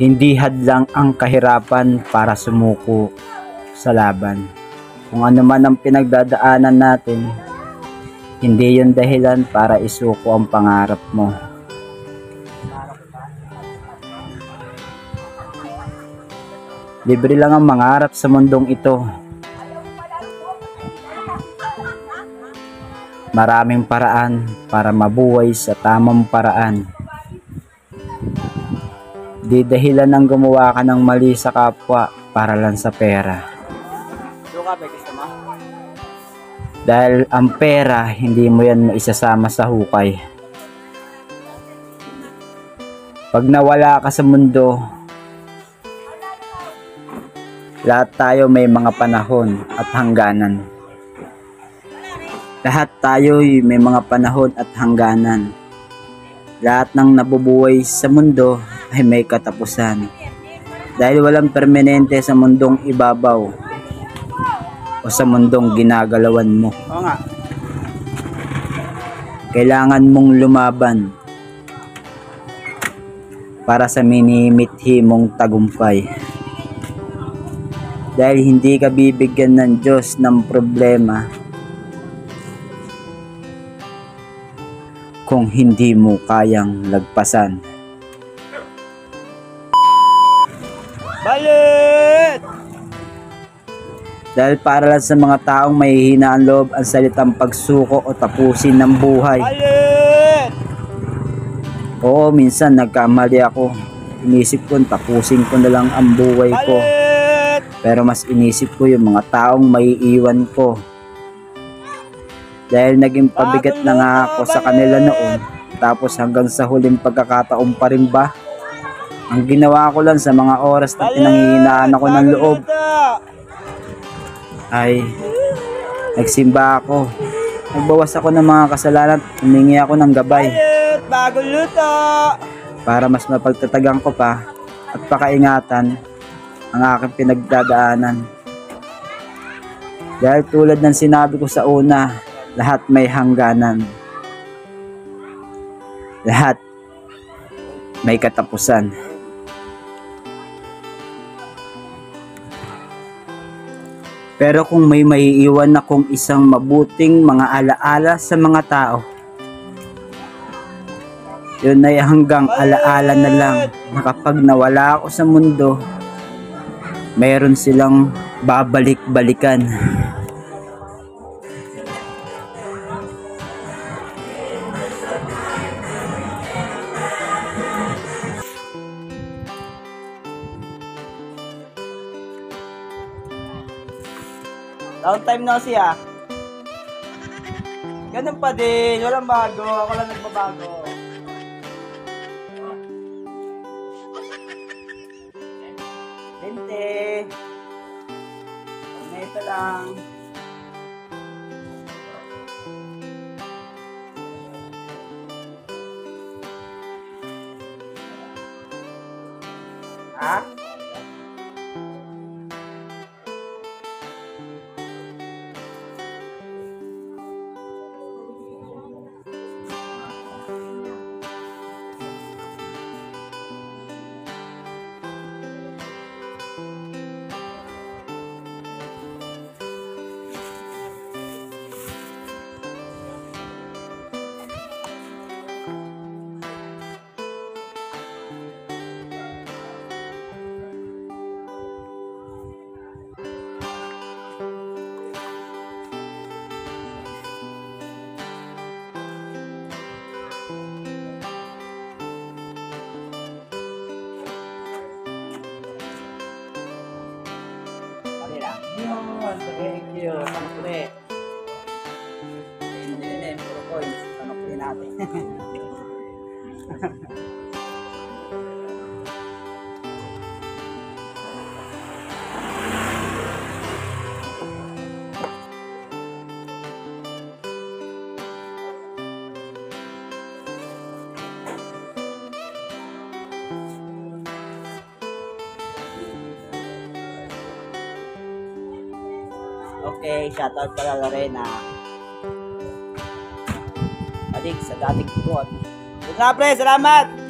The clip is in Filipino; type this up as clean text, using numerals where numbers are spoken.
Hindi hadlang ang kahirapan para sumuko sa laban. Kung ano man ang pinagdadaanan natin, hindi yun dahilan para isuko ang pangarap mo. Libre lang ang mangarap sa mundong ito. Maraming paraan para mabuhay sa tamang paraan. Di dahilan ng gumawa ka ng mali sa kapwa para lang sa pera. Dahil ang pera, hindi mo yan maisasama sa hukay. Pag nawala ka sa mundo, lahat tayo may mga panahon at hangganan. Lahat tayo may mga panahon at hangganan. Lahat ng nabubuhay sa mundo ay may katapusan. Dahil walang permanente sa mundong ibabaw o sa mundong ginagalawan mo. Oo nga. Kailangan mong lumaban para sa minimithi mong tagumpay. Dahil hindi ka bibigyan ng Diyos ng problema kung hindi mo kayang lagpasan. Balit! Dahil para lang sa mga taong mahihina ang loob ang salitang pagsuko o tapusin ng buhay. Balit! Oo, minsan nagkamali ako. Inisip ko tapusin ko na lang ang buhay ko. Balit! Pero mas inisip ko yung mga taong maiiwan ko. Dahil naging pabigat na nga ako sa kanila noon. Tapos hanggang sa huling pagkakataon pa rin ba? Ang ginawa ko lang sa mga oras na pinanghihinaan ako ng loob ay nagsimba ako. Nagbawas ako ng mga kasalanan at humingi ako ng gabay. Balit! Bagong luto! Para mas mapagtatagan ko pa at pakaingatan ang aking pinagdadaanan. Dahil tulad ng sinabi ko sa una, lahat may hangganan. Lahat may katapusan. Pero kung may maiiwan akong isang mabuting mga alaala sa mga tao, yun ay hanggang alaala na lang na kapag nawala ako sa mundo, mayroon silang babalik-balikan. Downtime na siya. Ganun pa din. Walang bago. Ako lang nagbabago. Bente. Ito lang. Ha? Thank you. Panukli. Hindi. Puro coins. Panukli natin. Okay, shoutout pala Lorena. Adik sa dating ikot. Good na pre, salamat!